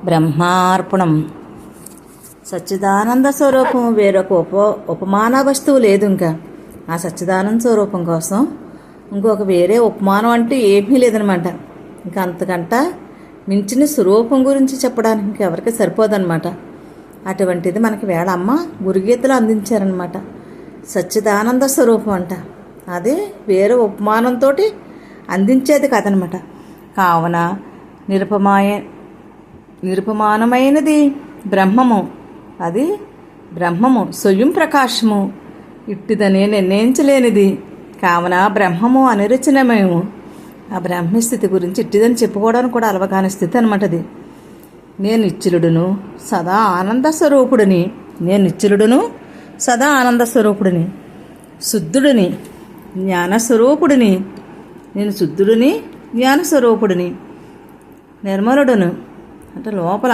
బ్రహ్మార్పణం. సచ్చిదానంద స్వరూపం వేరొక ఉపమాన వస్తువు లేదు. ఇంకా ఆ సచ్చిదానంద స్వరూపం కోసం ఇంకొక వేరే ఉపమానం అంటూ ఏమీ లేదనమాట. ఇంకా అంతకంట మించిన స్వరూపం గురించి చెప్పడానికి ఇంకెవరికి సరిపోదన్నమాట. అటువంటిది మనకి వేళ అమ్మ గురుగీతలు అందించారనమాట. సచ్చిదానంద స్వరూపం అంట అది వేరే ఉపమానంతో అందించేది కదనమాట. కావున నిరుపమానమైనది బ్రహ్మము. అది బ్రహ్మము స్వయం ప్రకాశము, ఇట్టిదని నిర్ణయించలేనిది. కావున బ్రహ్మము అనిర్వచనమయము. ఆ బ్రహ్మస్థితి గురించి ఇట్టిదని చెప్పుకోవడానికి కూడా అలవకాని స్థితి అనమాట. అది నేను నిశ్చలుడును సదా ఆనంద స్వరూపుడిని. నేను నిశ్చలుడును సదా ఆనంద స్వరూపుడిని, శుద్ధుడిని, జ్ఞానస్వరూపుడిని. నేను శుద్ధుడిని, జ్ఞానస్వరూపుడిని, నిర్మలుడును. అంటే లోపల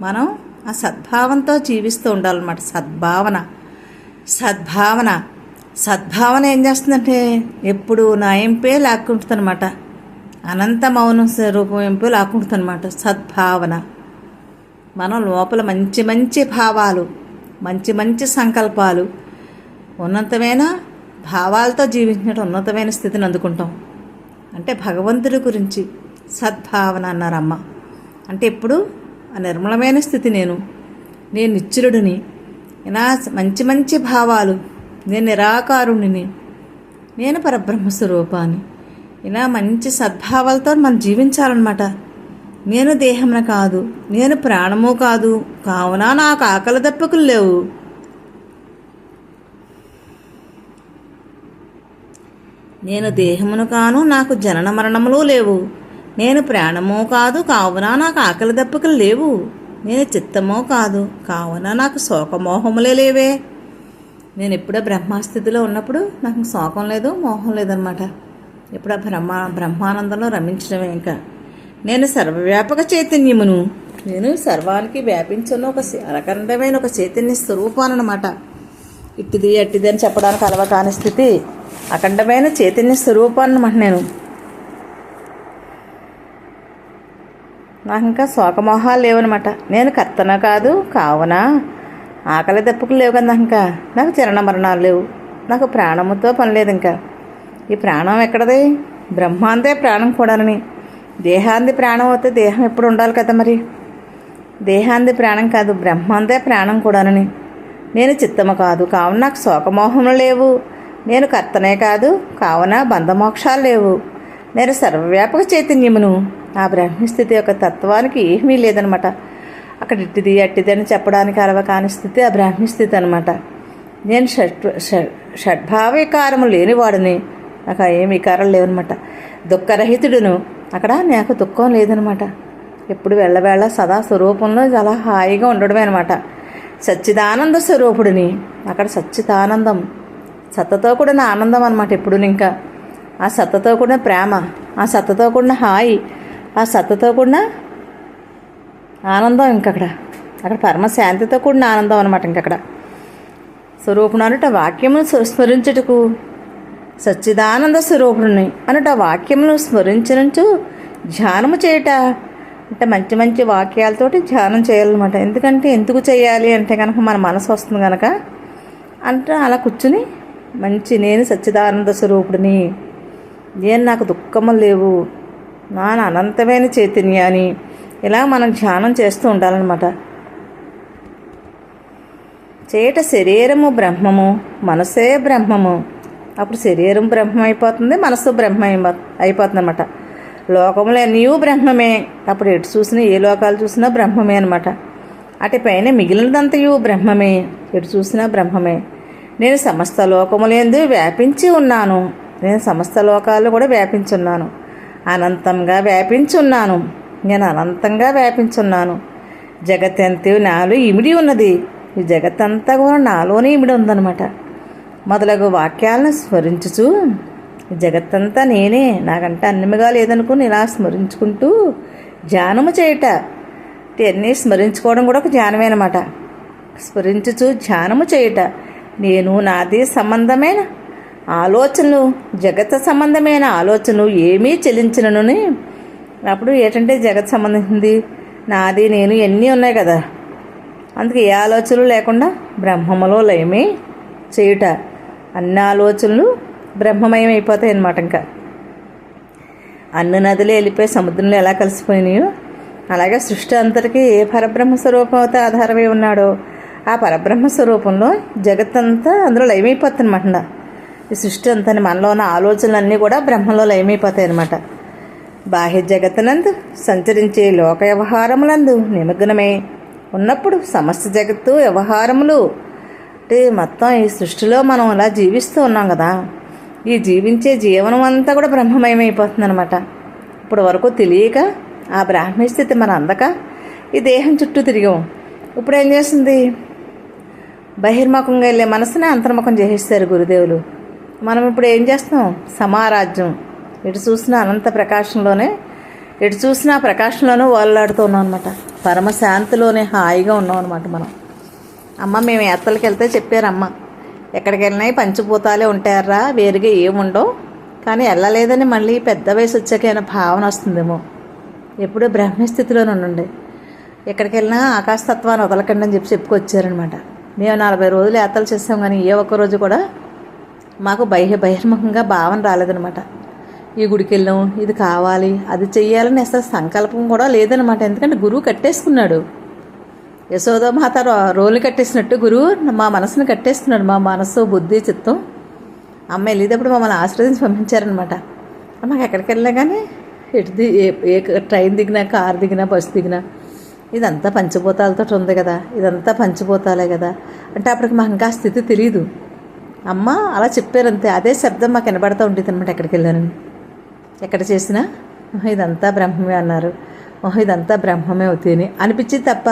మనం ఆ సద్భావంతో జీవిస్తూ ఉండాలన్నమాట. సద్భావన ఏం చేస్తుందంటే ఎప్పుడు నా ఎంపే లాక్కుంటుంది అనమాట. అనంత మౌనం స్వరూపం ఎంపే లాక్కుంటుంది అనమాట సద్భావన. మనం లోపల మంచి మంచి భావాలు, మంచి మంచి సంకల్పాలు, ఉన్నతమైన భావాలతో జీవించినట్టు ఉన్నతమైన స్థితిని అందుకుంటాం. అంటే భగవంతుడి గురించి సద్భావన అన్నారమ్మ. అంటే ఎప్పుడు ఆ నిర్మలమైన స్థితి. నేను నిశ్చలుడిని, ఇలా మంచి మంచి భావాలు, నేను నిరాకారుణ్ణిని, నేను పరబ్రహ్మస్వరూపాన్ని, ఇలా మంచి సద్భావాలతో మనం జీవించాలన్నమాట. నేను దేహమున కాదు, నేను ప్రాణము కాదు, కావున నాకు ఆకలి దప్పుకులు లేవు. నేను దేహమును కాను, నాకు జనన మరణములు లేవు. నేను ప్రాణమో కాదు, కావున నాకు ఆకలి దప్పుకులు లేవు. నేను చిత్తమో కాదు, కావున నాకు శోకమోహములే లేవే. నేను ఎప్పుడో బ్రహ్మస్థితిలో ఉన్నప్పుడు నాకు శోకం లేదు, మోహం లేదనమాట. ఎప్పుడు బ్రహ్మానందంలో రమించడమే. ఇంకా నేను సర్వవ్యాపక చైతన్యమును. నేను సర్వానికి వ్యాపించున్న ఒక అరఖండమైన ఒక చైతన్య స్వరూపాన్ని అనమాట. ఇట్టిది అట్టిది అని చెప్పడానికి అలవకాని స్థితి, అఖండమైన చైతన్య స్వరూపాన్ని అనమాట. నాకు ఇంకా శోకమోహాలు లేవనమాట. నేను కర్తన కాదు, కావున ఆకలి దప్పుకులు లేవు కదా. ఇంకా నాకు చరణ మరణాలు లేవు. నాకు ప్రాణముతో పని లేదు. ఇంకా ఈ ప్రాణం ఎక్కడది? బ్రహ్మాందే ప్రాణం కూడానని. దేహాంది ప్రాణం అవుతే దేహం ఎప్పుడు ఉండాలి కదా. మరి దేహాంది ప్రాణం కాదు, బ్రహ్మాందే ప్రాణం కూడానని. నేను చిత్తము కాదు, కావున నాకు శోకమోహములు లేవు. నేను కర్తనే కాదు, కావున బంధమోక్షాలు లేవు. నేను సర్వవ్యాపక చైతన్యమును. ఆ బ్రహ్మస్థితి యొక్క తత్వానికి ఏమీ లేదనమాట. అక్కడ ఇట్టిది అట్టిది అని చెప్పడానికి అలవకాని స్థితి ఆ బ్రాహ్మస్థితి అనమాట. నేను షడ్భావ వికారము లేనివాడిని. నాకు ఏమి వికారాలు లేవనమాట. దుఃఖరహితుడును. అక్కడ నాకు దుఃఖం లేదనమాట. ఎప్పుడు వెళ్ళవేళ సదా స్వరూపంలో చాలా హాయిగా ఉండడమే అనమాట. సచ్చిదానంద స్వరూపుడిని. అక్కడ సచ్చిదానందం, సత్తతో కూడిన ఆనందం అనమాట. ఎప్పుడు ఇంకా ఆ సత్తతో కూడిన ప్రేమ, ఆ సత్తతో కూడిన హాయి, ఆ సత్తతో కూడిన ఆనందం. అక్కడ పరమశాంతితో కూడిన ఆనందం అనమాట. ఇంకక్కడ స్వరూపుడు అనుట వాక్యమును స్మరించుటకు, సచ్చిదానంద స్వరూపుడిని అనుట వాక్యమును స్మరించనుచు ధ్యానము చేయుట. అంటే మంచి మంచి వాక్యాలతోటి ధ్యానం చేయాలన్నమాట. ఎందుకు చేయాలి అంటే కనుక మన మనసు వస్తుంది కనుక. అంటే అలా కూర్చుని మంచి నేను సచ్చిదానంద స్వరూపుడిని, నేను నాకు దుఃఖము లేవు, నా అనంతమైన చైతన్యాన్ని ఇలా మనం ధ్యానం చేస్తూ ఉండాలన్నమాట. చేట శరీరము బ్రహ్మము, మనసే బ్రహ్మము. అప్పుడు శరీరం బ్రహ్మం అయిపోతుంది, మనసు బ్రహ్మ అయిపోతుంది అనమాట. లోకములు అన్నీ బ్రహ్మమే. అప్పుడు ఎటు చూసినా, ఏ లోకాలు చూసినా బ్రహ్మమే అనమాట. అటు పైన మిగిలినదంతయు బ్రహ్మమే, ఎటు చూసినా బ్రహ్మమే. నేను సమస్త లోకములందు వ్యాపించి ఉన్నాను. నేను సమస్త లోకాలు కూడా వ్యాపించున్నాను. అనంతంగా వ్యాపించున్నాను. నేను అనంతంగా వ్యాపించున్నాను. జగత్తంతా నాలో ఇమిడి ఉన్నది. ఈ జగత్తంతా కూడా నాలోనే ఇమిడి ఉందన్నమాట. మొదలగు వాక్యాలను స్మరించుచు జగత్తంతా నేనే, నాకంటే అన్నిమిగా లేదనుకుని ఇలా స్మరించుకుంటూ ధ్యానము చేయుట. అన్నీ స్మరించుకోవడం కూడా ఒక ధ్యానమే అనమాట. స్మరించుచు ధ్యానము చేయుట. నేను నాది సంబంధమైన ఆలోచనలు, జగత్ సంబంధమైన ఆలోచనలు ఏమీ చెలించనని. అప్పుడు ఏంటంటే జగత్ సంబంధించింది నాది నేను ఎన్ని ఉన్నాయి కదా. అందుకే ఏ ఆలోచనలు లేకుండా బ్రహ్మములో లయమే చేయుట. అన్ని ఆలోచనలు బ్రహ్మమయం అయిపోతాయి అన్నమాట. ఇంకా అన్ని నదులు వెళ్ళిపోయి సముద్రంలో ఎలా కలిసిపోయినాయో అలాగే సృష్టి అంతటికీ ఏ పరబ్రహ్మ స్వరూపం అయితే ఆధారమై ఉన్నాడో ఆ పరబ్రహ్మ స్వరూపంలో జగత్తంతా అందులో లయమైపోతుంది అనమాట. ఈ సృష్టి అంతా మనలో ఉన్న ఆలోచనలన్నీ కూడా బ్రహ్మలో లయమైపోతాయి అన్నమాట. బాహ్య జగత్తునందు సంచరించే లోక వ్యవహారములందు నిమగ్నమై ఉన్నప్పుడు సమస్త జగత్తు వ్యవహారములు అంటే మొత్తం ఈ సృష్టిలో మనం అలా జీవిస్తూ ఉన్నాం కదా. ఈ జీవించే జీవనం అంతా కూడా బ్రహ్మమయమైపోతుంది అనమాట. ఇప్పుడు వరకు తెలియక ఆ బ్రాహ్మీ స్థితి మన అందక ఈ దేహం చుట్టూ తిరిగాం. ఇప్పుడు ఏం చేస్తుంది? బహిర్ముఖంగా వెళ్ళే మనసునే అంతర్ముఖం చేసేస్తారు గురుదేవులు. మనం ఇప్పుడు ఏం చేస్తాం? సమారాజ్యం. ఎటు చూసినా అనంత ప్రకాశంలోనే, ఎటు చూసినా ప్రకాశంలోనే ఓలాడుతూ ఉన్నాం అనమాట. పరమశాంతిలోనే హాయిగా ఉన్నాం అనమాట మనం. అమ్మ మేము యాత్రలకు వెళ్తే చెప్పారమ్మ, ఎక్కడికి వెళ్ళినాయి పంచభూతాలే ఉంటాయరా, వేరుగా ఏముండవు. కానీ వెళ్ళలేదని మళ్ళీ పెద్ద వయసు వచ్చాకైనా భావన వస్తుందేమో. ఎప్పుడూ బ్రహ్మస్థితిలోనే ఉండండి, ఎక్కడికి వెళ్ళినా ఆకాశతత్వాన్ని వదలకండి అని చెప్పుకొచ్చారనమాట. మేము 40 రోజులు యాత్రలు చేస్తాం కానీ ఏ ఒక్కరోజు కూడా మాకు బహిర్ముఖంగా భావన రాలేదనమాట. ఈ గుడికి వెళ్ళాం, ఇది కావాలి అది చెయ్యాలని అసలు సంకల్పం కూడా లేదనమాట. ఎందుకంటే గురువు కట్టేసుకున్నాడు. యశోదామాత రోలు కట్టేసినట్టు గురువు మా మనసును కట్టేస్తున్నాడు. మా మనసు బుద్ధి చిత్తం అమ్మ వెళ్ళేటప్పుడు మమ్మల్ని ఆశీర్వదించి పంపించారనమాట. మాకు ఎక్కడికి వెళ్ళినా కానీ ఏ ట్రైన్ దిగినా, కారు దిగినా, బస్సు దిగినా ఇదంతా పంచభూతాలతో ఉంది కదా, ఇదంతా పంచభూతాలే కదా అంటే అప్పటికి మాకు ఇంకా స్థితి తెలియదు. అమ్మ అలా చెప్పారంతే. అదే శబ్దం మాకు వినబడుతూ ఉండేది అనమాట. ఎక్కడికి వెళ్ళానని ఎక్కడ చేసినా ఇదంతా బ్రహ్మమే అన్నారు, ఇదంతా బ్రహ్మమే అవుతుంది అనిపించింది తప్ప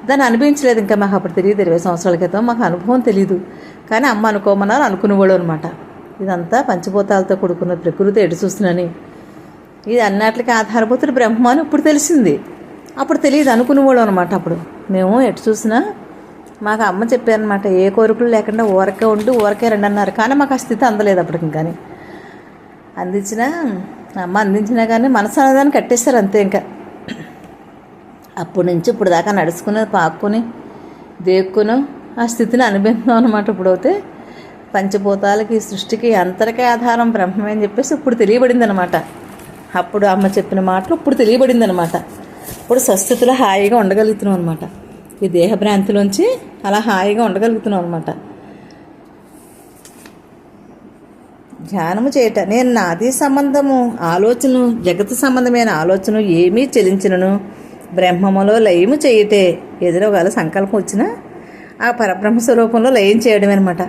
దాన్ని అనిపించలేదు. ఇంకా మాకు అప్పుడు తెలియదు, 20 సంవత్సరాల క్రితం మాకు అనుభవం తెలియదు. కానీ అమ్మ అనుకోమన్నారు, అనుకునేవాడు అనమాట. ఇదంతా పంచభూతాలతో కూడుకున్న ప్రకృతి ఎటు చూస్తున్నాని, ఇది అన్నిటికీ ఆధారభూతుడు బ్రహ్మ అని ఇప్పుడు తెలిసింది. అప్పుడు తెలియదు, అనుకునేవాడు అనమాట. అప్పుడు మేము ఎటు చూసినా మాకు అమ్మ చెప్పారనమాట, ఏ కోరికలు లేకుండా ఊరకే ఉండి ఊరకే రండి అన్నారు. కానీ మాకు ఆ స్థితి అందలేదు అప్పటికి. కానీ అమ్మ అందించినా కానీ మనసు అనేదాన్ని కట్టేస్తారు అంతే. ఇంకా అప్పటి నుంచి ఇప్పుడు దాకా నడుచుకుని పాక్కుని దేక్కును ఆ స్థితిని అనుభవిస్తాం అనమాట. ఇప్పుడు అయితే పంచభూతాలకి సృష్టికి అంతరికే ఆధారం బ్రహ్మమే అని చెప్పేసి ఇప్పుడు తెలియబడింది అనమాట. అప్పుడు అమ్మ చెప్పిన మాటలు ఇప్పుడు తెలియబడింది అనమాట. ఇప్పుడు స్వస్థితిలో హాయిగా ఉండగలుగుతున్నాం అనమాట. ఈ దేహభ్రాంతిలోంచి అలా హాయిగా ఉండగలుగుతున్నాం అనమాట. ధ్యానము చేయట. నేను నాది సంబంధము ఆలోచన జగత్తు సంబంధమైన ఆలోచన ఏమీ చెలించినను బ్రహ్మములో లయము చేయటే. ఏదైనా ఒకవేళ సంకల్పం వచ్చినా ఆ పరబ్రహ్మ స్వరూపంలో లయం చేయడమే అనమాట.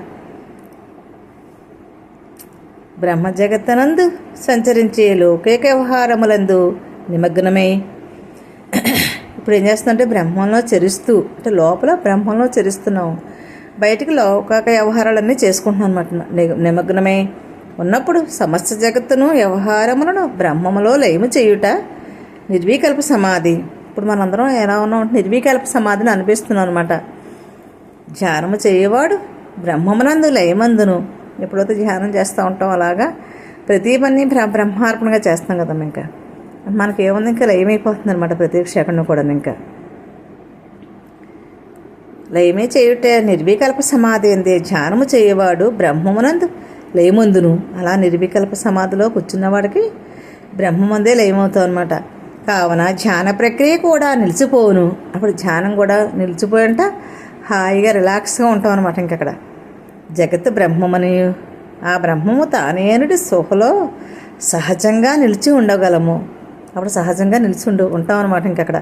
బ్రహ్మ జగత్తనందు సంచరించే లోకైక వ్యవహారములందు నిమగ్నమై ఇప్పుడు ఏం చేస్తుందంటే బ్రహ్మంలో చరిస్తూ, అంటే లోపల బ్రహ్మంలో చరిస్తున్నాం, బయటికి లౌకిక వ్యవహారాలన్నీ చేసుకుంటున్నాం అనమాట. నిమగ్నమై ఉన్నప్పుడు సమస్త జగత్తును వ్యవహారములను బ్రహ్మములో లయము చేయుట నిర్వికల్ప సమాధి. ఇప్పుడు మనందరం ఎలా ఉన్నాం? నిర్వికల్ప సమాధిని అనిపిస్తున్నాం అనమాట. ధ్యానము చేయవాడు బ్రహ్మమునందు లయమందును. ఎప్పుడైతే ధ్యానం చేస్తూ ఉంటాం అలాగా ప్రతి పని బ్రహ్మార్పణగా చేస్తాం కదా. ఇంకా మనకేముంది, ఇంకా లయమైపోతుంది అనమాట ప్రతి క్షణం కూడా. ఇంకా లయమే చేయుట నిర్వికల్ప సమాధి అందే ధ్యానము చేయవాడు బ్రహ్మమునందు లయమందును. అలా నిర్వికల్ప సమాధిలో కూర్చున్నవాడికి బ్రహ్మమందే లయమవుతాం అనమాట. కావున ధ్యాన ప్రక్రియ కూడా నిలిచిపోవును. అప్పుడు ధ్యానం కూడా నిలిచిపోయంట హాయిగా రిలాక్స్గా ఉంటాం అనమాట. ఇంకక్కడ జగత్ బ్రహ్మమని ఆ బ్రహ్మము తానేనుడి సోహలో సహజంగా నిలిచి ఉండగలము. అప్పుడు సహజంగా నిలిచి ఉంటాం అనమాట. ఇంకక్కడ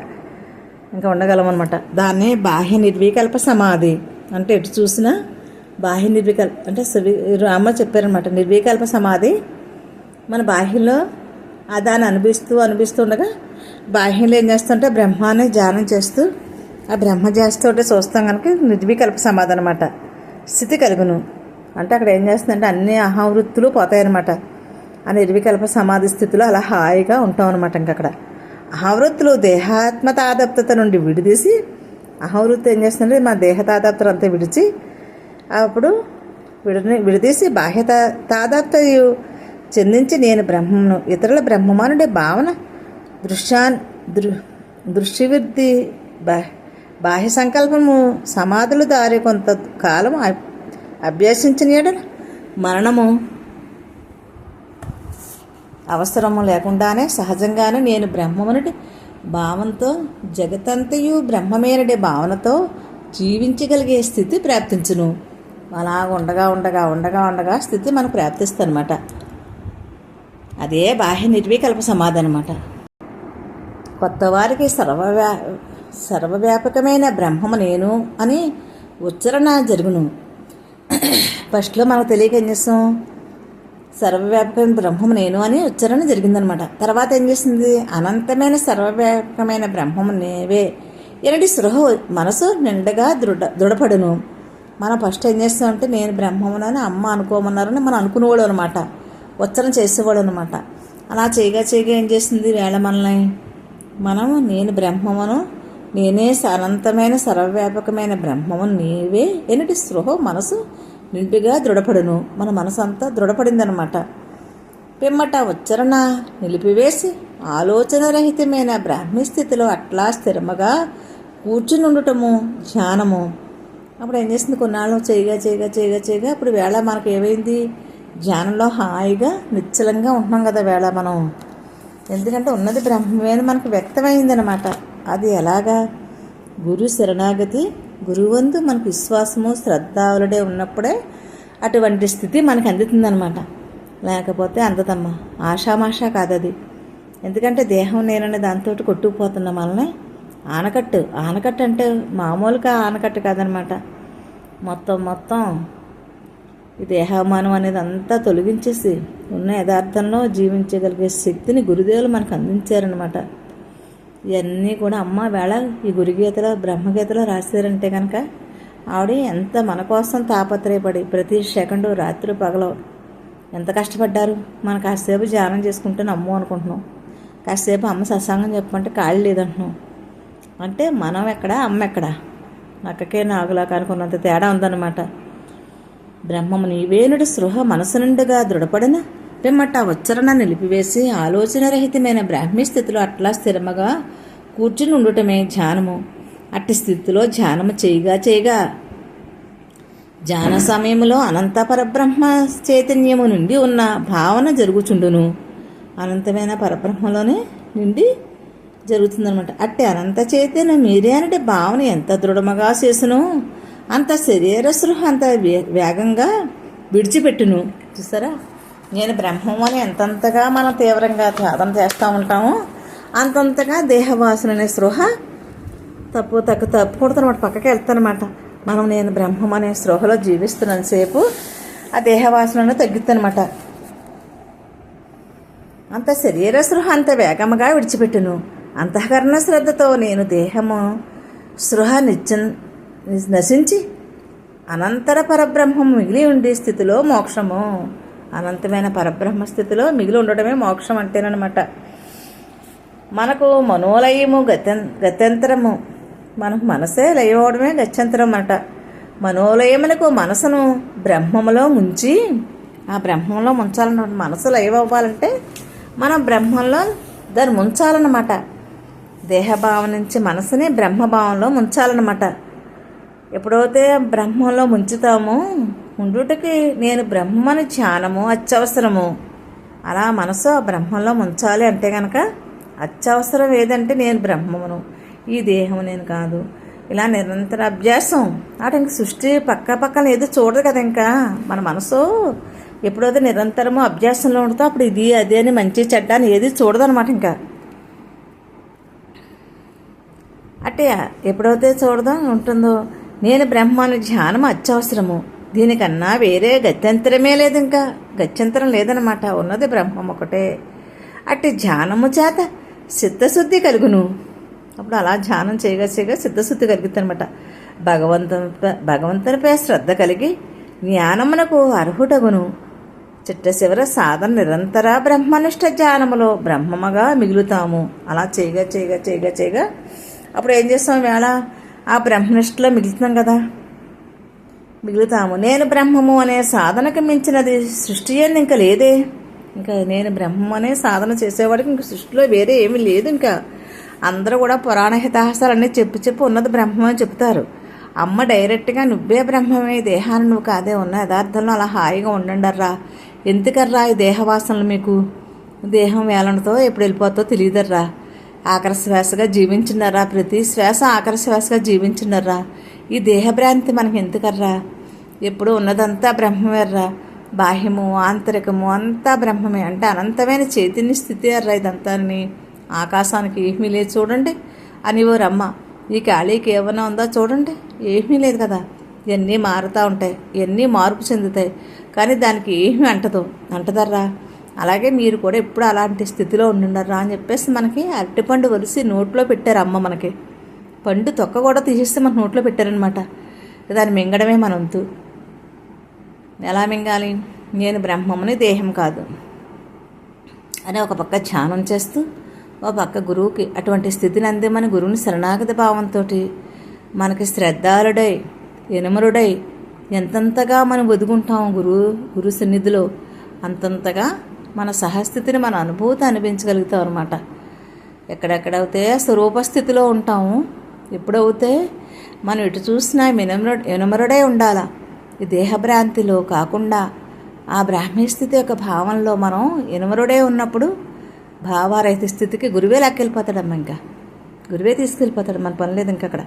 ఇంకా ఉండగలం అనమాట. దాన్ని బాహ్య నిర్వికల్ప సమాధి అంటే ఎటు చూసినా బాహ్య నిర్వికల్ప అంటే అమ్మ చెప్పారనమాట. నిర్వికల్ప సమాధి మన బాహ్యంలో ఆ దాన్ని అనిపిస్తూ ఉండగా బాహ్యంలో ఏం చేస్తుంటే బ్రహ్మాన్ని ధ్యానం చేస్తూ ఆ బ్రహ్మ చేస్తుంటే చూస్తాం కనుక నిర్వికల్ప సమాధి అనమాట స్థితి కలుగును. అంటే అక్కడ ఏం చేస్తుందంటే అన్ని అహవృత్తులు పోతాయన్నమాట. ఆ నిర్వికల్ప సమాధి స్థితిలో అలా హాయిగా ఉంటాం అనమాట. ఇంకక్కడ అహవృత్తులు దేహాత్మ తాదాప్తత నుండి విడిదీసి, అహవృత్తి ఏం చేస్తుందంటే మా దేహ తాదాప్తలు అంతా విడిచి అప్పుడు విడదీసి బాహ్య తాదాప్తయు చెందించి నేను బ్రహ్మను ఇతరుల బ్రహ్మమానుడే భావన దృష్టివృద్ధి బాహ్య సంకల్పము సమాధులు దారి కొంత కాలం అభ్యసించిన యెడల మరణము అవసరము లేకుండానే సహజంగానే నేను బ్రహ్మమునుడి భావంతో జగతంతయు బ్రహ్మమేనడి భావనతో జీవించగలిగే స్థితి ప్రాప్తించును. అలా ఉండగా ఉండగా ఉండగా ఉండగా స్థితి మనకు ప్రాప్తిస్తుంది అనమాట. అదే బాహ్య నిర్వికల్ప సమాధి అనమాట. కొత్త వారికి సర్వవ్యాపకమైన బ్రహ్మము నేను అని ఉచ్చరణ జరుగును. ఫస్ట్లో మనకు తెలియక ఏం చేస్తాం, సర్వవ్యాపకమైన బ్రహ్మము నేను అని ఉచ్చరణ జరిగిందనమాట. తర్వాత ఏం చేసింది, అనంతమైన సర్వవ్యాపకమైన బ్రహ్మము నేవే ఎనడి సృహ మనసు నిండగా దృఢపడును. మనం ఫస్ట్ ఏం చేస్తామంటే నేను బ్రహ్మమునని అమ్మ అనుకోమన్నారని మనం అనుకునేవాడు అనమాట, ఉచ్చరణ చేసేవాడు అనమాట. అలా చేయగా చేయగా ఏం చేస్తుంది వేళ మనల్ని మనము నేను బ్రహ్మమును నేనే అనంతమైన సర్వవ్యాపకమైన బ్రహ్మము నీవే ఎనటి సృహ మనసు నిండుగా దృఢపడును. మన మనసు అంతా దృఢపడిందనమాట. పిమ్మట ఉచ్చరణ నిలిపివేసి ఆలోచనరహితమైన బ్రాహ్మీ స్థితిలో అట్లా స్థిరముగా కూర్చుని ఉండటము ధ్యానము. అప్పుడు ఏం చేస్తుంది, కొన్నాళ్ళు చేయగా చేయగా చేయగా చేయగా అప్పుడు వేళ మనకు ఏమైంది, ధ్యానంలో హాయిగా నిశ్చలంగా ఉంటున్నాం కదా వేళ మనం. ఎందుకంటే ఉన్నది బ్రహ్మమే మనకు వ్యక్తమైందనమాట. అది ఎలాగా, గురు శరణాగతి గురువందు మనకు విశ్వాసము శ్రద్ధావులడే ఉన్నప్పుడే అటువంటి స్థితి మనకు అందుతుందన్నమాట. లేకపోతే అందదమ్మా, ఆషామాషా కాదు అది. ఎందుకంటే దేహం నేననే దాంతో కొట్టుకుపోతున్న మనల్ని ఆనకట్టు అంటే మామూలుగా ఆనకట్టు కాదనమాట. మొత్తం ఈ దేహామానం అనేది అంతా తొలగించేసి ఉన్న యథార్థంలో జీవించగలిగే శక్తిని గురుదేవులు మనకు అందించారనమాట. ఇవన్నీ కూడా అమ్మ వేళ ఈ గురుగీతలో బ్రహ్మగీతలో రాశారంటే కనుక ఆవిడ ఎంత మన కోసం తాపత్రయపడి ప్రతి సెకండు రాత్రి పగలు ఎంత కష్టపడ్డారు. మనం కాసేపు ధ్యానం చేసుకుంటే అమ్ము అనుకుంటున్నాం, కాసేపు అమ్మ సత్సంగం చెప్పమంటే ఖాళీ లేదంటున్నాం. అంటే మనం ఎక్కడ అమ్మ ఎక్కడ, నక్కకే నాగులా కనుకున్నంత తేడా ఉందన్నమాట. బ్రహ్మము నీవేనుడి సృహ మనసు నిండుగా దృఢపడిన పిమ్మట ఉచ్చరణ నిలిపివేసి ఆలోచనరహితమైన బ్రాహ్మీ స్థితిలో అట్లా స్థిరముగా కూర్చుని ఉండటమే ధ్యానము. అట్టి స్థితిలో ధ్యానము చేయగా ధ్యాన సమయంలో అనంత పరబ్రహ్మ చైతన్యము నుండి ఉన్న భావన జరుగుచుండును. అనంతమైన పరబ్రహ్మలోనే నిండి జరుగుతుందనమాట. అట్టి అనంత చైతన్యం మీరే అంటే భావన ఎంత దృఢముగా చేసును అంత శరీర సృహ అంత వేగంగా విడిచిపెట్టును. చూసారా, నేను బ్రహ్మము అని ఎంతంతగా మనం తీవ్రంగా సాధన చేస్తూ ఉంటామో అంతంతగా దేహవాసన అనే సృహ తప్పుకుంటున్నమాట, పక్కకి వెళ్తానమాట. మనం నేను బ్రహ్మం అనే సృహలో జీవిస్తున్నంతసేపు ఆ దేహవాసనను తగ్గుతుందనమాట. అంత శరీర సృహ అంత వేగముగా విడిచిపెట్టును. అంతఃకరణ శ్రద్ధతో నేను దేహము సృహ నశించి అనంతర పరబ్రహ్మం మిగిలి ఉండే స్థితిలో మోక్షము. అనంతమైన పరబ్రహ్మ స్థితిలో మిగిలి ఉండడమే మోక్షం అంటేనమాట. మనకు మనోలయము గత్యంతరము, మనకు మనసే లయవడమే గత్యంతరం అన్నమాట. మనోలయమునకు మనసును బ్రహ్మములో ముంచి ఆ బ్రహ్మంలో ముంచాలన్నమాట. మనసు లయవ్వాలంటే మనం బ్రహ్మంలో దాన్ని ముంచాలన్నమాట. దేహభావం నుంచి మనసుని బ్రహ్మభావంలో ముంచాలన్నమాట. ఎప్పుడైతే బ్రహ్మంలో ముంచుతామో ఉండుటకి నేను బ్రహ్మని ధ్యానము అత్యవసరము. అలా మనసు ఆ బ్రహ్మంలో ముంచాలి అంటే కనుక అత్యవసరం ఏదంటే నేను బ్రహ్మమును, ఈ దేహము నేను కాదు. ఇలా నిరంతర అభ్యాసం. అటు ఇంక సృష్టి పక్కన ఏదో చూడదు కదా. ఇంకా మన మనసు ఎప్పుడైతే నిరంతరము అభ్యాసంలో ఉంటుందో అప్పుడు ఇది అది అని మంచి చెడ్డ అని ఏది చూడదనమాట. ఇంకా అంటే ఎప్పుడైతే చూడదో ఉంటుందో నేను బ్రహ్మాను ధ్యానం అత్యవసరము, దీనికన్నా వేరే గత్యంతరమే లేదు, ఇంకా గత్యంతరం లేదనమాట. ఉన్నది బ్రహ్మం ఒకటే. అట్టి ధ్యానము చేత చిత్తశుద్ధి కలుగును. అప్పుడు అలా ధ్యానం చేయగా చిత్తశుద్ధి కలుగుతుందనమాట. భగవంతునిపై శ్రద్ధ కలిగి జ్ఞానమునకు అర్హుడగును. చిట్ట చివర సాధన నిరంతర బ్రహ్మనిష్ట ధ్యానములో బ్రహ్మముగా మిగులుతాము. అలా చేయగా అప్పుడు ఏం చేస్తాం వేళ ఆ బ్రహ్మనిష్టలో మిగులుతున్నాం కదా, మిగులుతాము. నేను బ్రహ్మము అనే సాధనకు మించినది సృష్టి అని ఇంకా లేదే. ఇంకా నేను బ్రహ్మం అనే సాధన చేసేవాడికి ఇంక సృష్టిలో వేరే ఏమీ లేదు. ఇంకా అందరూ కూడా పురాణ హితహాసాలన్నీ చెప్పి ఉన్నది బ్రహ్మం అని చెప్తారు. అమ్మ డైరెక్ట్గా నువ్వే బ్రహ్మమే, ఈ దేహాన్ని నువ్వు కాదే, ఉన్న యథార్థంలో అలా హాయిగా ఉండండర్రా, ఎందుకర్రా ఈ దేహవాసనలు మీకు, దేహం వేలనతో ఎప్పుడు వెళ్ళిపోతో తెలియదర్రా, ఆఖరి శ్వాసగా జీవించినర్రా, ప్రతి శ్వాస ఆఖరి శ్వాసగా జీవించినర్రా, ఈ దేహభ్రాంతి మనకి ఎందుకర్రా, ఎప్పుడు ఉన్నదంతా బ్రహ్మమేర్రా, బాహ్యము ఆంతరికము అంతా బ్రహ్మమే, అంటే అనంతమైన చైతన్య స్థితి అర్రా ఇదంతా, ఆకాశానికి ఏమీ లేదు చూడండి అని ఓ రమ్మ, ఈ ఖాళీకి ఏమైనా ఉందో చూడండి, ఏమీ లేదు కదా, ఇవన్నీ మారుతూ ఉంటాయి, ఇవన్నీ మార్పు చెందుతాయి, కానీ దానికి ఏమీ అంటదర్రా, అలాగే మీరు కూడా ఎప్పుడు అలాంటి స్థితిలో ఉండుండర్రా అని చెప్పేసి మనకి అరటిపండు ఒలిసి నోట్లో పెట్టారు అమ్మ. మనకి పండు తొక్క కూడా తీసేస్తే మన నోట్లో పెట్టారనమాట. దాన్ని మింగడమే మన వంతు. ఎలా మింగాలి, నేను బ్రహ్మముని దేహం కాదు అని ఒక పక్క ధ్యానం చేస్తూ, ఒక పక్క గురువుకి అటువంటి స్థితిని అందేమని గురువుని శరణాగతి భావంతో మనకి శ్రద్ధాళుడై ఎనుమరుడై ఎంతంతగా మనం ఒదుగుంటాం గురు సన్నిధిలో, అంతంతగా మన సహస్థితిని మన అనుభూతి అనిపించగలుగుతాం అనమాట. ఎక్కడెక్కడైతే స్వరూపస్థితిలో ఉంటాము, ఎప్పుడైతే మనం ఎటు చూసినా ఎనుమరుడై ఉండాలా, ఈ దేహభ్రాంతిలో కాకుండా ఆ బ్రాహ్మీ స్థితి యొక్క భావంలో మనం ఎనుమరుడే ఉన్నప్పుడు భావారహిత స్థితికి గురువే లాక్కెళ్ళిపోతాడమ్మ. ఇంకా గురువే తీసుకెళ్ళిపోతాడు, మన పని లేదు ఇంక అక్కడ.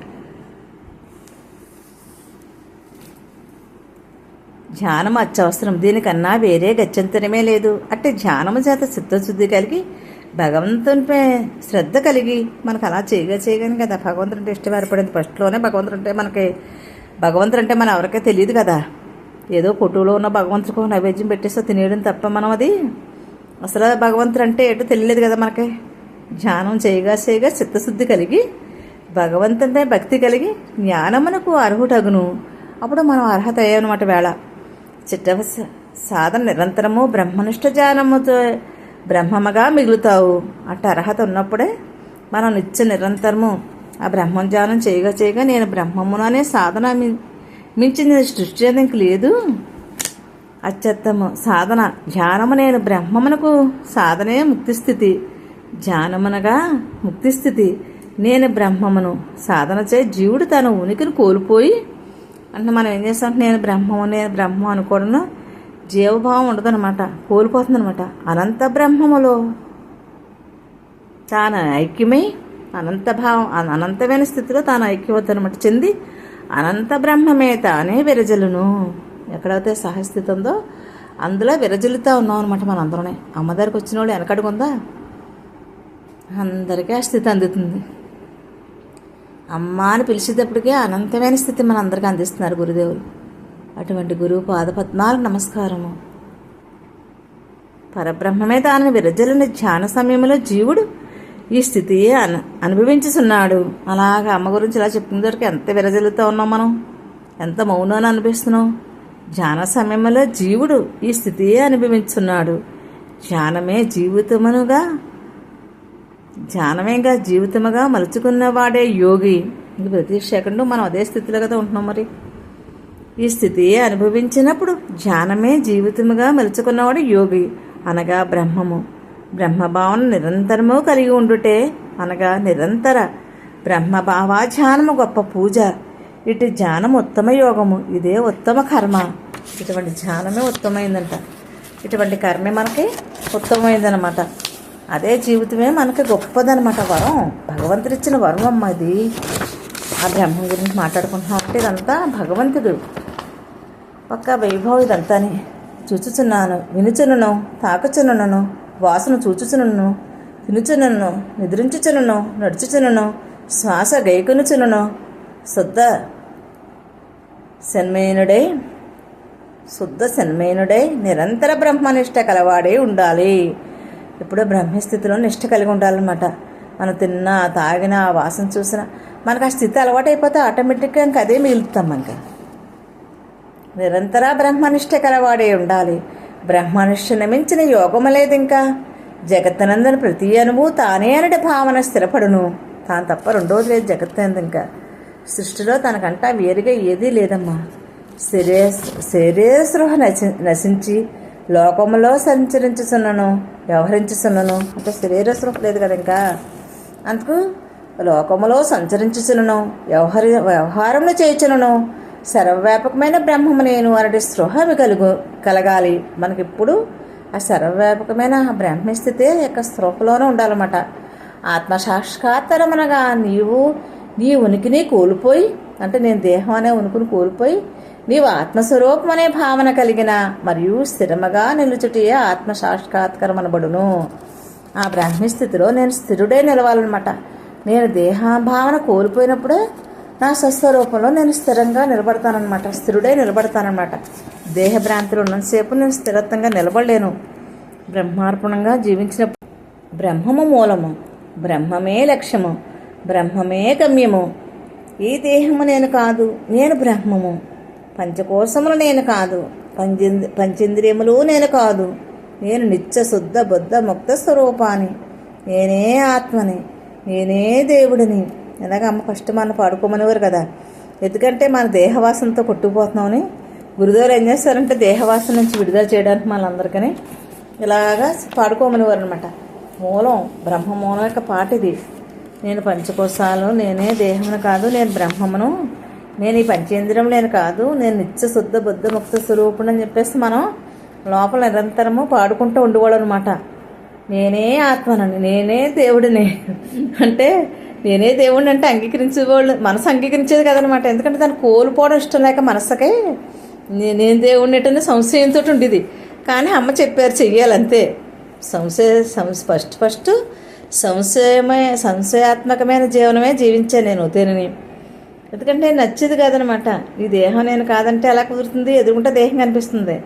ధ్యానం అత్యవసరం, దీనికన్నా వేరే గత్యంతరమే లేదు. అంటే ధ్యానము చేత చిత్తశుద్ధి కలిగి భగవంతునిపై శ్రద్ధ కలిగి మనకు అలా చేయగానే కదా భగవంతుడు అంటే ఇష్టం ఏర్పడింది. ఫస్ట్లోనే భగవంతుడు అంటే మనం ఎవరికీ తెలియదు కదా, ఏదో ఫోటోలో ఉన్న భగవంతుడికి నైవేద్యం పెట్టేస్తే తినేయడం తప్ప మనం అది అసలు భగవంతుడు అంటే ఏంటో తెలియలేదు కదా మనకి. ధ్యానం చేయగా చిత్తశుద్ధి కలిగి భగవంతునిపై భక్తి కలిగి జ్ఞానమునకు అర్హుటగును. అప్పుడు మనం అర్హత అయ్యామన్నమాట. వేళ చిట్ట సాధన నిరంతరము బ్రహ్మనిష్ట ధ్యానముతో బ్రహ్మముగా మిగులుతావు. అట్ట అర్హత ఉన్నప్పుడే మనం నిత్య నిరంతరము ఆ బ్రహ్మధ్యానం చేయగా నేను బ్రహ్మమును అనే సాధన మించింది సృష్టి ఇంక లేదు. అత్యుత్తమ సాధన ధ్యానము, నేను బ్రహ్మమునకు సాధనే ముక్తిస్థితి, ధ్యానమునగా ముక్తిస్థితి, నేను బ్రహ్మమును సాధన చే జీవుడు తన ఉనికిని కోల్పోయి, అంటే మనం ఏం చేస్తామంటే నేను బ్రహ్మం అనుకోవడంలో జీవభావం ఉండదనమాట, కోల్పోతుందనమాట. అనంత బ్రహ్మములో తాను ఐక్యమై అనంతమైన స్థితిలో తాను ఐక్యవద్దనమాట చెంది అనంత బ్రహ్మమే తానే విరజలును. ఎక్కడైతే సహస్థితి ఉందో అందులో విరజలుతూ ఉన్నాం అనమాట. మన అందరూనే అమ్మ దగ్గరికి వచ్చిన వాళ్ళు వెనకడుగుందా, అందరికీ ఆ స్థితి అందుతుంది. అమ్మ అని పిలిచేటప్పటికే అనంతమైన స్థితి మన అందరికీ అందిస్తున్నారు గురుదేవులు. అటువంటి గురువు పాదపద్మాలకు నమస్కారము. పరబ్రహ్మమే తాను విరజలని ధ్యాన సమయంలో జీవుడు ఈ స్థితి అనుభవించుతున్నాడు. అలాగా అమ్మ గురించి ఇలా చెప్తున్నదరికి ఎంత విరజలుతూ ఉన్నాం మనం, ఎంత మౌనాన్ని అనిపిస్తున్నాం. ధ్యాన సమయంలో జీవుడు ఈ స్థితి అనుభవించున్నాడు. ధ్యానమేగా జీవితముగా మలుచుకున్నవాడే యోగి. ఇది ప్రతి సెకండు మనం అదే స్థితిలో కదా ఉంటున్నాం. మరి ఈ స్థితి అనుభవించినప్పుడు ధ్యానమే జీవితముగా మలుచుకున్నవాడు యోగి అనగా బ్రహ్మము. బ్రహ్మభావన నిరంతరము కలిగి ఉండుటే అనగా నిరంతర బ్రహ్మభావాధ్యానము గొప్ప పూజ. ఇటు ధ్యానం ఉత్తమ యోగము, ఇదే ఉత్తమ కర్మ. ఇటువంటి ధ్యానమే ఉత్తమైందంట, ఇటువంటి కర్మే మనకి ఉత్తమమైందనమాట. అదే జీవితమే మనకి గొప్పదనమాట. వరం, భగవంతుడిచ్చిన వరం అమ్మ ఇది. ఆ బ్రహ్మం గురించి మాట్లాడుకుంటున్నాం అంటే ఇదంతా భగవంతుడు పక్క వైభవం. ఇదంతాని చూచుచున్నాను, వినుచునను, తాకుచునను, వాసన చూచుచునను, తినుచునను, నిద్రించుచునను, నడుచుచునను, శ్వాస గైకొనుచునను, శుద్ధ సన్మయనుడై నిరంతర బ్రహ్మనిష్ట కలవాడే ఉండాలి. ఇప్పుడు బ్రహ్మస్థితిలో నిష్ట కలిగి ఉండాలన్నమాట. మనం తిన్నా తాగినా వాసన చూసినా మనకు ఆ స్థితి అలవాటు అయిపోతే ఆటోమేటిక్గా ఇంకా అదే మిగులుతాం. ఇంకా నిరంతర బ్రహ్మనిష్ట కలవాడే ఉండాలి. బ్రహ్మనిష్టను మించిన యోగము లేదు. ఇంకా జగత్తనందని ప్రతి అనుభూ తానే అనటి భావన స్థిరపడును. తాను తప్ప రెండోది లేదు జగత్తనందు. ఇంకా సృష్టిలో తనకంటా వేరుగా ఏదీ లేదమ్మా. శరీరస్పృహ నశించి లోకములో సంచరించుచున్నను, వ్యవహరించుచున్నను. అంటే శరీరస్పృహ లేదు కదా ఇంకా. అందుకు లోకములో సంచరించుచును వ్యవహారములు చేయుచును సర్వవ్యాపకమైన బ్రహ్మము నేను అనటి స్పృహ కలగాలి. మనకిప్పుడు ఆ సర్వవ్యాపకమైన బ్రహ్మస్థితి యొక్క స్పృహలోనే ఉండాలన్నమాట. ఆత్మసాక్షాత్కారమనగా నీ ఉనికిని కోల్పోయి, అంటే నేను దేహం అనే ఉనికిని కోల్పోయి నీవు ఆత్మస్వరూపం అనే భావన కలిగిన మరియు స్థిరముగా నిలుచుటే ఆత్మసాక్షాత్కారం అనబడును. ఆ బ్రహ్మస్థితిలో నేను స్థిరుడే నిలవాలన్నమాట. నేను దేహభావన కోల్పోయినప్పుడే నా స్వస్వరూపంలో నేను స్థిరంగా నిలబడతానన్నమాట, స్థిరుడే నిలబడతానన్నమాట. దేహభ్రాంతిలో ఉన్నంతసేపు నేను స్థిరత్వంగా నిలబడలేను. బ్రహ్మార్పణంగా జీవించినప్పుడు బ్రహ్మము మూలము, బ్రహ్మమే లక్ష్యము, బ్రహ్మమే గమ్యము. ఈ దేహము నేను కాదు, నేను బ్రహ్మము. పంచకోశములు నేను కాదు, పంచేంద్రియములు నేను కాదు. నేను నిత్య శుద్ధ బుద్ధ ముక్త స్వరూపాన్ని, నేనే ఆత్మని, నేనే దేవుడిని. ఎలాగ అమ్మ ఫస్ట్ మనం పాడుకోమనేవారు కదా. ఎందుకంటే మన దేహవాసనతో కొట్టుకుపోతున్నామని గురుదేవులు ఏం చేస్తారంటే దేహవాసన నుంచి విడుదల చేయడానికి మనందరికీ ఇలాగా పాడుకోమనేవారు అనమాట. మూలం బ్రహ్మ మూలం యొక్క పాట ఇది. నేను పంచకోశాలు, నేనే దేహమును కాదు, నేను బ్రహ్మమును, నేను ఈ పంచేంద్రియం నేను కాదు, నేను నిత్య శుద్ధ బుద్ధ ముక్త స్వరూపుడు అని చెప్పేసి మనం లోపల నిరంతరము పాడుకుంటూ ఉండేవాడు అనమాట. నేనే ఆత్మనని, నేనే దేవుడిని. అంటే నేనే దేవుడిని అంటే అంగీకరించేవాళ్ళు, మనసు అంగీకరించేది కదనమాట. ఎందుకంటే దాన్ని కోల్పోవడం ఇష్టం లేక మనసుకే నేను దేవుడిని అంటే సంశయంతో ఉండేది. కానీ అమ్మ చెప్పారు చెయ్యాలంతే. ఫస్ట్ సంశయాత్మకమైన జీవనమే జీవించాను నేను దీనిని. ఎందుకంటే నచ్చేది కాదనమాట. ఈ దేహం నేను కాదంటే ఎలా కుదురుతుంది? ఎదురుకుంటే దేహం కనిపిస్తుంది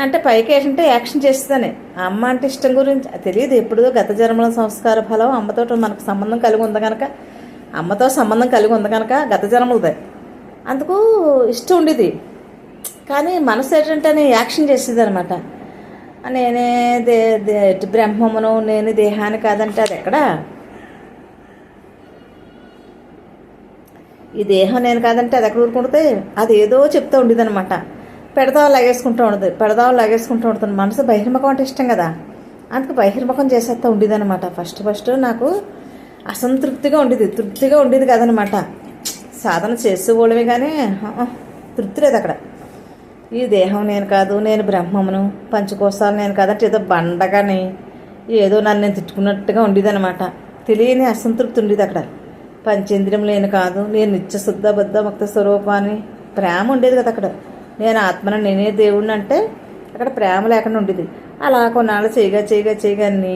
అంటే పైకి ఏంటంటే యాక్షన్ చేస్తుందని. అమ్మ అంటే ఇష్టం గురించి తెలియదు. ఎప్పుడు గత జన్మల సంస్కార ఫలం అమ్మతో మనకు సంబంధం కలిగి ఉంది కనుక, అమ్మతో సంబంధం కలిగి ఉంది కనుక గత జన్మలదే అందుకు ఇష్టం ఉండేది. కానీ మనసు ఏంటంటే యాక్షన్ చేసేది అనమాట. నేనే బ్రహ్మమును, నేను దేహాన్ని కాదంటే అది ఎక్కడా? ఈ దేహం నేను కాదంటే అది ఎక్కడ ఊరుకుంటుంది? అది ఏదో చెప్తూ ఉండేది అనమాట. పెడదావు లాగేసుకుంటూ ఉంటుంది. మనసు బహిర్ముఖం అంటే ఇష్టం కదా, అందుకు బహిర్ముఖం చేసేస్తూ ఉండేది అనమాట. ఫస్ట్ నాకు అసంతృప్తిగా ఉండేది, తృప్తిగా ఉండేది కదనమాట. సాధన చేసేవాళ్ళమే కానీ తృప్తి లేదు అక్కడ. ఈ దేహం నేను కాదు, నేను బ్రహ్మమును, పంచకోశాలు నేను కాదంటే ఏదో బండగాని ఏదో నన్ను నేను తిట్టుకున్నట్టుగా ఉండేదనమాట. తెలియని అసంతృప్తి ఉండేది అక్కడ. పంచేంద్రియం నేను కాదు, నేను నిత్య శుద్ధ బుద్ధ ముక్త స్వరూపాన్ని, ప్రేమ ఉండేది కదా అక్కడ. నేను ఆత్మను, నేనే దేవుడిని అంటే అక్కడ ప్రేమ లేకుండా ఉండేది. అలా కొన్నాళ్ళు చేయగా అన్ని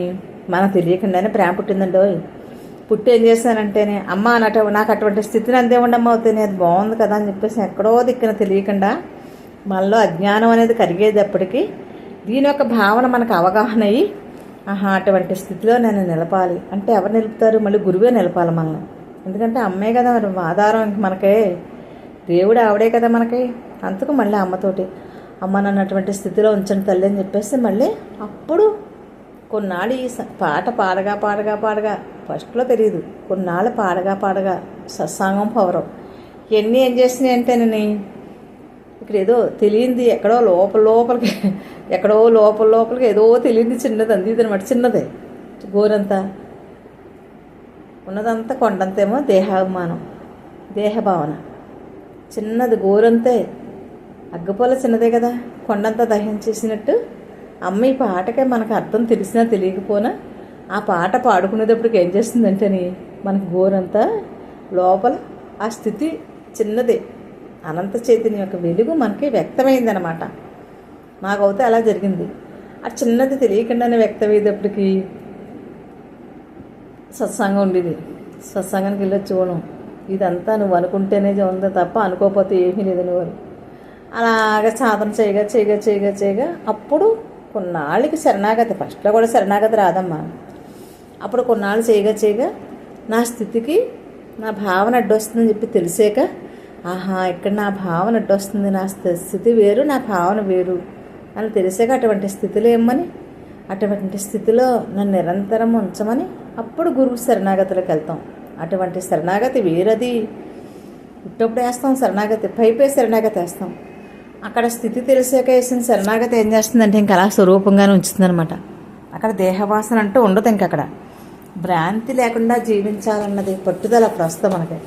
మనకు తెలియకుండానే ప్రేమ పుట్టిందండి. పుట్టి ఏం చేశానంటేనే అమ్మ నాకు అటువంటి స్థితిని అందేమండమ్మ అవుతాయి, అది బాగుంది కదా అని చెప్పేసి ఎక్కడో దిక్కున తెలియకుండా మనలో అజ్ఞానం అనేది కరిగేటప్పటికీ దీని యొక్క భావన మనకు అవగాహన అయ్యి అటువంటి స్థితిలో నేను నిలపాలి అంటే ఎవరు నిలుపుతారు? మళ్ళీ గురువే నిలపాలి మనల్ని. ఎందుకంటే అమ్మే కదా ఆధారం మనకే, దేవుడు ఆవిడే కదా మనకి. అందుకు మళ్ళీ అమ్మతోటి అమ్మ నన్ను అటువంటి స్థితిలో ఉంచండి తల్లి అని చెప్పేసి మళ్ళీ అప్పుడు కొన్నాళ్ళు ఈ పాట పాడగా ఫస్ట్లో తెలియదు, కొన్నాళ్ళు పాడగా సత్సంగం పవరం ఇవన్నీ ఏం చేసినాయి అంటే నేను ఇక్కడ ఏదో తెలియంది ఎక్కడో లోపలికి ఏదో తెలియంది చిన్నది అంది అనమాట. చిన్నదే గోరంతా ఉన్నదంతా కొండంతేమో దేహాభిమానం, దేహభావన. చిన్నది గోరంతే, అగ్గపోల చిన్నదే కదా, కొండంతా దహించేసినట్టు. అమ్మ ఈ పాటకే మనకు అర్థం తెలిసినా తెలియకపోయినా ఆ పాట పాడుకునేటప్పటికి ఏం చేస్తుందంటేని మనకు గోరంతా లోపల ఆ స్థితి చిన్నదే, అనంత చైతన్యం యొక్క వెలుగు మనకి వ్యక్తమైందనమాట. నాకైతే అలా జరిగింది. ఆ చిన్నది తెలియకుండానే వ్యక్తమయ్యేటప్పటికి సత్సంగం ఉండేది. సత్సంగానికి వెళ్ళొచ్చు చూడం, ఇదంతా నువ్వు అనుకుంటేనే ఉందో తప్ప అనుకోకపోతే ఏమీ లేదు నువ్వు. అలాగ సాధన చేయగా అప్పుడు కొన్నాళ్ళకి శరణాగతి, ఫస్ట్లో కూడా శరణాగతి రాదమ్మా. అప్పుడు కొన్నాళ్ళు చేయగా నా స్థితికి నా భావన అడ్డొస్తుందని చెప్పి తెలిసాక ఇక్కడ నా భావన అడ్డొస్తుంది, నా స్థితి వేరు, నా భావన వేరు అని తెలిసాక అటువంటి స్థితిలో ఏమని, అటువంటి స్థితిలో నన్ను నిరంతరం ఉంచమని అప్పుడు గురువు శరణాగతిలోకి వెళ్తాం. అటువంటి శరణాగతి వేరది. పుట్టప్పుడు వేస్తాం శరణాగతి, పైపై శరణాగతి వేస్తాం. అక్కడ స్థితి తెలిసాక వేసిన శరణాగతి ఏం చేస్తుందంటే ఇంకా అలా స్వరూపంగానే ఉంచుతుంది అనమాట. అక్కడ దేహవాసన అంటూ ఉండదు. ఇంక అక్కడ భ్రాంతి లేకుండా జీవించాలన్నది పట్టుదల అప్పుడు వస్తుంది మనకి.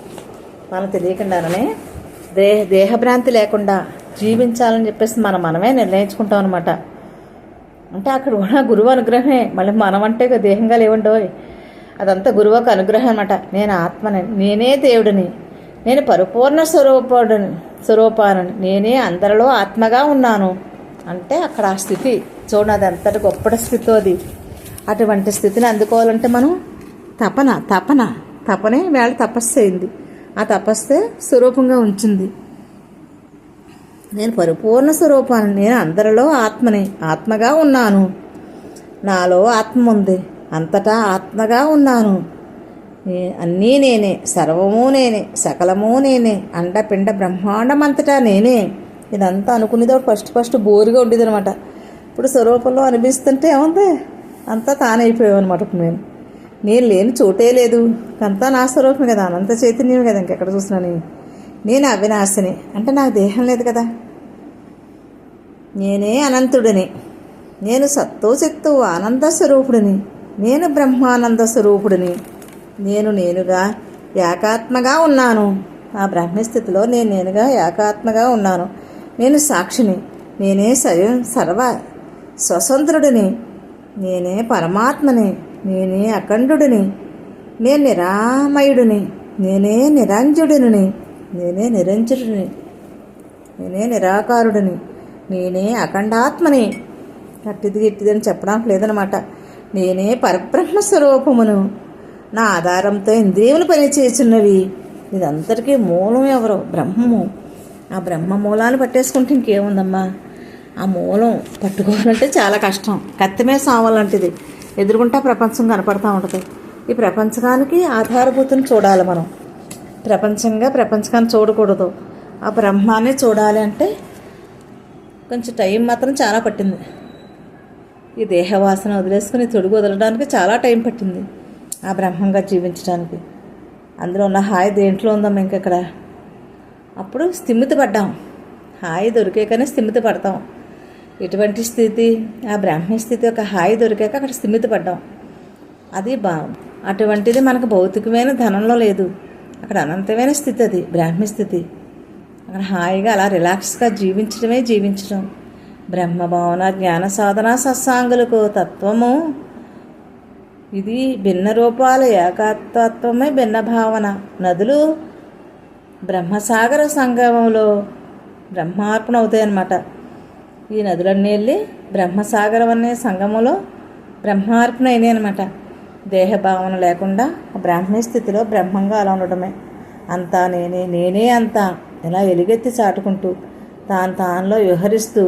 మనం తెలియకుండానే దేహభ్రాంతి లేకుండా జీవించాలని చెప్పేసి మనమే నిర్ణయించుకుంటాం అనమాట. అంటే అక్కడ కూడా గురువు అనుగ్రహమే. మళ్ళీ మనం అంటే దేహంగా లేవండోయ్, అదంతా గురువుకు అనుగ్రహం అనమాట. నేను ఆత్మని, నేనే దేవుడిని, నేను పరిపూర్ణ స్వరూపానని, నేనే అందరిలో ఆత్మగా ఉన్నాను అంటే అక్కడ ఆ స్థితి చూడండి, అది అంతటి గొప్ప స్థితి అది. అటువంటి స్థితిని అందుకోవాలంటే మనం తపనే వేళ తపస్సు అయింది. ఆ తపస్సే స్వరూపంగా ఉంచింది. నేను పరిపూర్ణ స్వరూపాన్ని, నేను అందరిలో ఆత్మగా ఉన్నాను, నాలో ఆత్మ ఉంది, అంతటా ఆత్మగా ఉన్నాను, అన్నీ నేనే, సర్వము నేనే, సకలము నేనే, అండపిండ బ్రహ్మాండం అంతటా నేనే. ఇదంతా అనుకునేది ఫస్ట్ బోరుగా ఉండేది అనమాట. ఇప్పుడు స్వరూపంలో అనిపిస్తుంటే ఏముంది, అంతా తానైపోయావు ఇప్పుడు నేను లేని చోటే లేదు, అంతా నా స్వరూపమే కదా, అనంత చైతన్యమే కదా. ఇంకెక్కడ చూసినా నేను అవినాశిని అంటే నాకు దేహం లేదు కదా, నేనే అనంతుడిని, నేను సత్తు శక్తు ఆనంద స్వరూపుడిని, నేను బ్రహ్మానంద స్వరూపుడిని, నేనుగా ఏకాత్మగా ఉన్నాను. ఆ బ్రహ్మస్థితిలో నేనుగా ఏకాత్మగా ఉన్నాను. నేను సాక్షిని, నేనే సర్వ స్వతంత్రుడిని, నేనే పరమాత్మని, నేనే అఖండుడిని, నేను నిరామయుడిని, నేనే నిరంజుడిని, నేనే నిరంజుడిని, నేనే నిరాకారుడిని, నేనే అఖండాత్మని. గట్టిదని చెప్పడానికి లేదనమాట. నేనే పరబ్రహ్మ స్వరూపమును, నా ఆధారంతో ఇంద్రియములు పనిచేస్తున్నవి. ఇదంతటికీ మూలం ఎవరు? బ్రహ్మము. ఆ బ్రహ్మ మూలాన్ని పట్టేసుకుంటే ఇంకేముందమ్మా. ఆ మూలం పట్టుకోవాలంటే చాలా కష్టం. కత్తిమే సావాలంటిది. ఎదురుకుంటా ప్రపంచం కనపడతా ఉంటుంది. ఈ ప్రపంచానికి ఆధారభూతిని చూడాలి మనం. ప్రపంచాన్ని చూడకూడదు. ఆ బ్రహ్మాన్ని చూడాలి అంటే కొంచెం టైం మాత్రం చాలా పట్టింది. ఈ దేహవాసన వదిలేసుకుని తొడుగు వదలడానికి చాలా టైం పట్టింది. ఆ బ్రహ్మంగా జీవించడానికి అందులో ఉన్న హాయి దేంట్లో ఉందమ్మా ఇంకెక్కడ. అప్పుడు స్థిమిత పడ్డాం. హాయి దొరికాకనే స్థిమిత పడతాం. ఎటువంటి స్థితి? ఆ బ్రాహ్మీ స్థితి ఒక హాయి దొరికాక అక్కడ స్థిమిత పడ్డాం. అది అటువంటిది మనకు భౌతికమైన ధనంలో లేదు. అక్కడ అనంతమైన స్థితి అది బ్రాహ్మీ స్థితి. అక్కడ హాయిగా అలా రిలాక్స్గా జీవించడం. బ్రహ్మభావన జ్ఞాన సాధన సత్సాంగులకు తత్వము ఇది భిన్న రూపాల ఏకతత్వమే భిన్న భావన. నదులు బ్రహ్మసాగర సంగమంలో బ్రహ్మార్పణ అవుతాయన్నమాట. ఈ నదులన్నీ వెళ్ళి బ్రహ్మసాగరం అనే సంగమంలో బ్రహ్మార్పణ అయినాయి అనమాట. దేహభావన లేకుండా బ్రాహ్మీ స్థితిలో బ్రహ్మంగా అలా ఉండటమే. అంతా నేనే అంతా ఇలా ఎలుగెత్తి చాటుకుంటూ తానులో వ్యవహరిస్తూ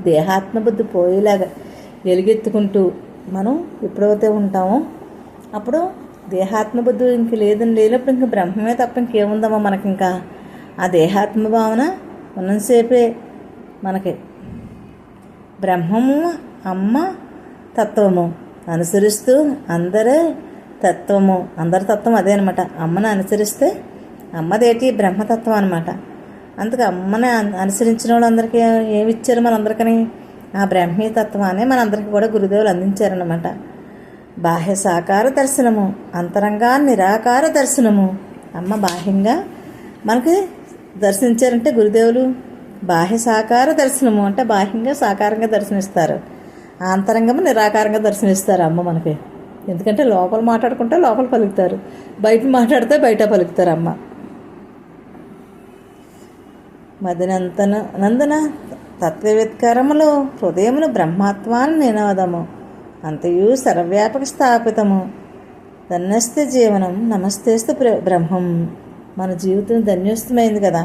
దేహాత్మబుద్ధి పోయేలాగా ఎలుగెత్తుకుంటూ మనం ఎప్పుడైతే ఉంటామో అప్పుడు దేహాత్మబుద్ధి ఇంక లేనప్పుడు ఇంక బ్రహ్మమే తప్ప ఇంకేముందమ్మా మనకి. ఇంకా ఆ దేహాత్మ భావన ఉన్నంతసేపే మనకి బ్రహ్మము అమ్మ తత్వము అనుసరిస్తూ అందరి తత్వం అదే అనమాట. అమ్మని అనుసరిస్తే అమ్మదేటి బ్రహ్మతత్వం అనమాట. అందుకే అమ్మని అనుసరించిన వాళ్ళందరికీ ఏమి ఇచ్చారు మనందరికీ? ఆ బ్రహ్మీ తత్వాన్ని మనందరికీ కూడా గురుదేవులు అందించారన్నమాట. బాహ్య సాకార దర్శనము, అంతరంగా నిరాకార దర్శనము. అమ్మ బాహ్యంగా మనకి దర్శించారంటే గురుదేవులు బాహ్య సాకార దర్శనము అంటే బాహ్యంగా సాకారంగా దర్శనిస్తారు, ఆంతరంగము నిరాకారంగా దర్శనిస్తారు అమ్మ మనకి. ఎందుకంటే లోపల మాట్లాడుకుంటే లోపల పలుకుతారు, బయట మాట్లాడితే బయట పలుకుతారు అమ్మ. మదినందన తత్వవిత్కరములో హృదయమును బ్రహ్మత్వాన్ని నినాదము అంతయు సర్వవ్యాపక స్థాపితము. ధన్యస్తే జీవనం నమస్తేస్తు బ్రహ్మం. మన జీవితం ధన్యోస్తమైంది కదా.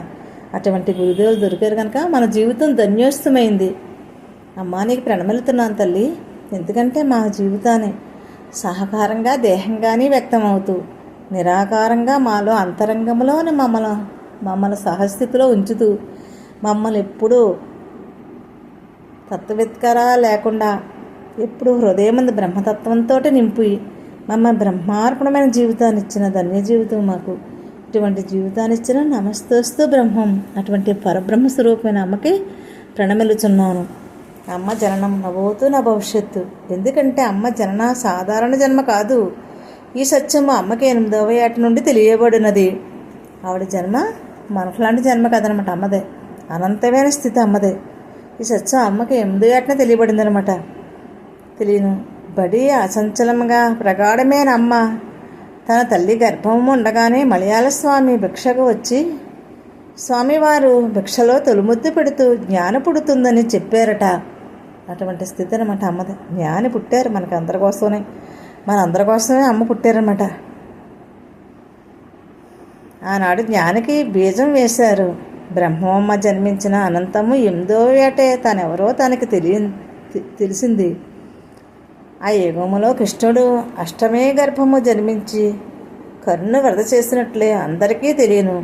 అటువంటి గురుదేవులు దొరికారు కనుక మన జీవితం ధన్యోస్తమైంది. అమ్మా నీకు ప్రణమిలుతున్నాను తల్లి. ఎందుకంటే మా జీవితాన్ని సహకారంగా దేహంగానే వ్యక్తమవుతూ నిరాకారంగా మాలో అంతరంగంలోని మమ్మల్ని సహస్థితిలో ఉంచుతూ మమ్మల్ని ఎప్పుడూ తత్వవిత్కర లేకుండా ఎప్పుడు హృదయమందు బ్రహ్మతత్వంతో నింపి మమ్మల్ని బ్రహ్మార్పణమైన జీవితాన్ని ఇచ్చిన ధన్య జీవితం మాకు. ఇటువంటి జీవితాన్ని ఇచ్చిన నమస్తస్తు బ్రహ్మం. అటువంటి పరబ్రహ్మ స్వరూపమైన అమ్మకి ప్రణమిలుచున్నాను. అమ్మ జననం నవ్వుతూ నా భవిష్యత్తు. ఎందుకంటే అమ్మ జనన సాధారణ జన్మ కాదు. ఈ సత్యము అమ్మకి 8వ ఏట నుండి తెలియబడినది. ఆవిడ జన్మ మనలాంటి జన్మ కదనమాట. అమ్మదే అనంతమైన స్థితి అమ్మదే. ఈ సత్యం అమ్మకి 8వ ఏటనే తెలియబడింది అనమాట. తెలియను బడి అసంచలంగా ప్రగాఢమైన అమ్మ తన తల్లి గర్భము ఉండగానే మలయాళ స్వామి భిక్షకు వచ్చి స్వామివారు భిక్షలో తొలిముద్దు పెడుతూ జ్ఞాన పుడుతుందని చెప్పారట. అటువంటి స్థితి అనమాట అమ్మది. జ్ఞాని పుట్టారు మనకు అందరి కోసమే, మనందరి కోసమే అమ్మ పుట్టారనమాట. ఆనాడు జ్ఞానికి బీజం వేశారు. బ్రహ్మమ్మ జన్మించిన అనంతము 8వ ఏటే తానెవరో తనకి తెలిసింది. ఆ యుగములో కృష్ణుడు అష్టమే గర్భము జన్మించి కరుణ వరద చేసినట్లే అందరికీ తెలియను.